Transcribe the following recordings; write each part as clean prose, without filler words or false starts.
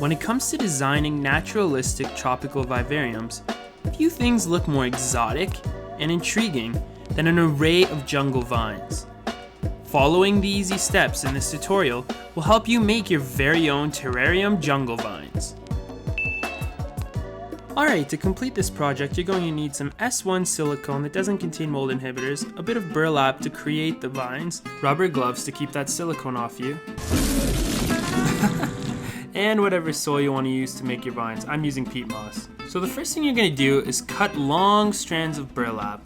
When it comes to designing naturalistic tropical vivariums, few things look more exotic and intriguing than an array of jungle vines. Following the easy steps in this tutorial will help you make your very own Terrarium Jungle Vines. Alright, to complete this project you're going to need some S1 silicone that doesn't contain mold inhibitors, a bit of burlap to create the vines, rubber gloves to keep that silicone off you, and whatever soil you want to use to make your vines. I'm using peat moss. So the first thing you're going to do is cut long strands of burlap.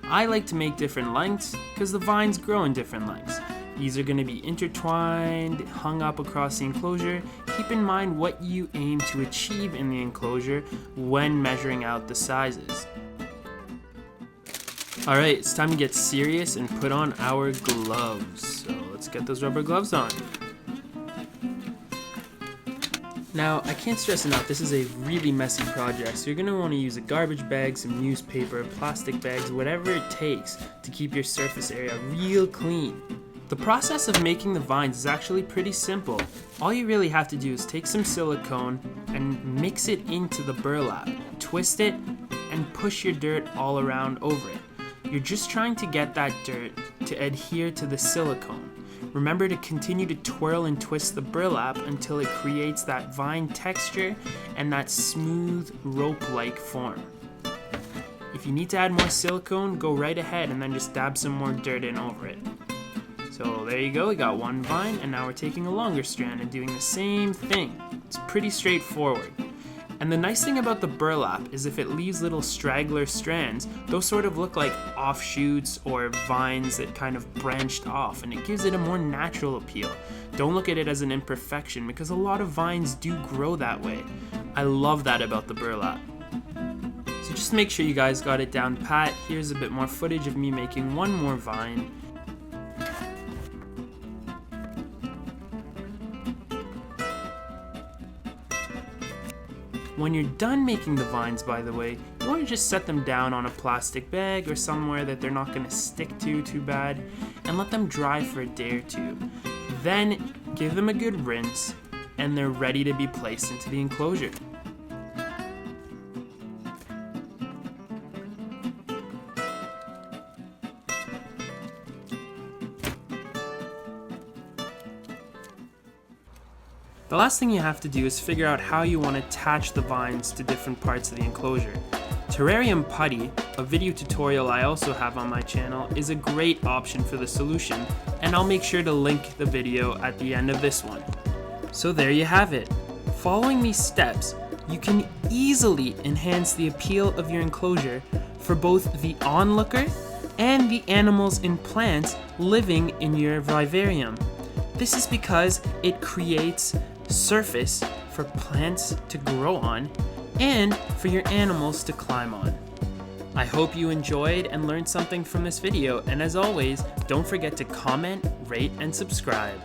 I like to make different lengths because the vines grow in different lengths. These are going to be intertwined, hung up across the enclosure. Keep in mind what you aim to achieve in the enclosure when measuring out the sizes. Alright, it's time to get serious and put on our gloves. So let's get those rubber gloves on. Now, I can't stress enough, this is a really messy project, so you're going to want to use a garbage bag, some newspaper, plastic bags, whatever it takes to keep your surface area real clean. The process of making the vines is actually pretty simple. All you really have to do is take some silicone and mix it into the burlap, twist it, and push your dirt all around over it. You're just trying to get that dirt to adhere to the silicone. Remember to continue to twirl and twist the burlap until it creates that vine texture and that smooth rope-like form. If you need to add more silicone, go right ahead and then just dab some more dirt in over it. So there you go, we got one vine, and now we're taking a longer strand and doing the same thing. It's pretty straightforward. And the nice thing about the burlap is if it leaves little straggler strands, those sort of look like offshoots or vines that kind of branched off, and it gives it a more natural appeal. Don't look at it as an imperfection because a lot of vines do grow that way. I love that about the burlap. So just make sure you guys got it down pat. Here's a bit more footage of me making one more vine. When you're done making the vines, by the way, you want to just set them down on a plastic bag or somewhere that they're not going to stick to too bad, and let them dry for a day or two. Then give them a good rinse, and they're ready to be placed into the enclosure. The last thing you have to do is figure out how you want to attach the vines to different parts of the enclosure. Terrarium putty, a video tutorial I also have on my channel, is a great option for the solution, and I'll make sure to link the video at the end of this one. So there you have it. Following these steps, you can easily enhance the appeal of your enclosure for both the onlooker and the animals and plants living in your vivarium. This is because it creates surface for plants to grow on and for your animals to climb on. I hope you enjoyed and learned something from this video, and as always, don't forget to comment, rate, and subscribe.